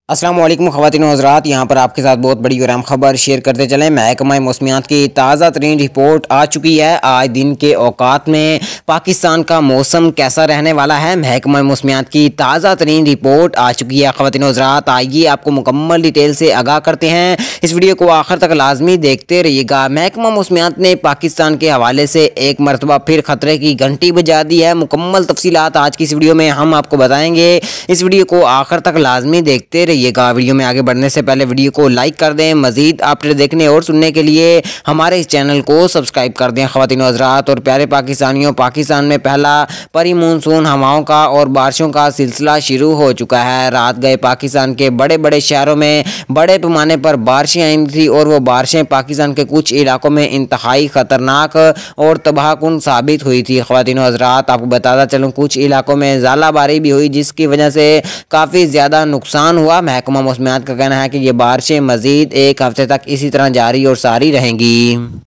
अस्सलाम वालेकुम ख़वातीन व हज़रात, यहाँ पर आपके साथ बहुत बड़ी और अहम खबर शेयर करते चलें। महकमा मौसमियात की ताज़ा तरीन रिपोर्ट आ चुकी है। आज दिन के औकात में पाकिस्तान का मौसम कैसा रहने वाला है, महकमा मौसमियात की ताज़ा तरीन रिपोर्ट आ चुकी है। ख़वातीन व हज़रात, आइए आपको मुकम्मल डिटेल से आगाह करते हैं। इस वीडियो को आखिर तक लाजमी देखते रहिएगा। महकमा मौसमियात ने पाकिस्तान के हवाले से एक मरतबा फिर ख़तरे की घंटी बजा दी है। मुकम्मल तफसीलात आज की इस वीडियो में हम आपको बताएंगे। इस वीडियो को आखिर तक लाजमी देखते रहिएगा। वीडियो में आगे बढ़ने से पहले वीडियो को लाइक कर दें। मजीद अपडेट देखने और सुनने के लिए हमारे इस चैनल को सब्सक्राइब कर दें। ख़वातीन व हज़रात और प्यारे पाकिस्तानियों, पाकिस्तान में पहला परी मानसून हवाओं का और बारिशों का सिलसिला शुरू हो चुका है। रात गए पाकिस्तान के बड़े बड़े शहरों में बड़े पैमाने पर बारिशें आई थी और वो बारिशें पाकिस्तान के कुछ इलाकों में इंतहाई ख़तरनाक और तबाहकुन साबित हुई थी। ख़वातीन व हज़रात, आपको बताता चलूँ, कुछ इलाकों में ज़ालाबारी भी हुई, जिसकी वजह से काफ़ी ज़्यादा नुकसान हुआ। महकमा मौसमियात का कहना है कि ये बारिशें मज़ीद एक हफ्ते तक इसी तरह जारी और सारी रहेंगी।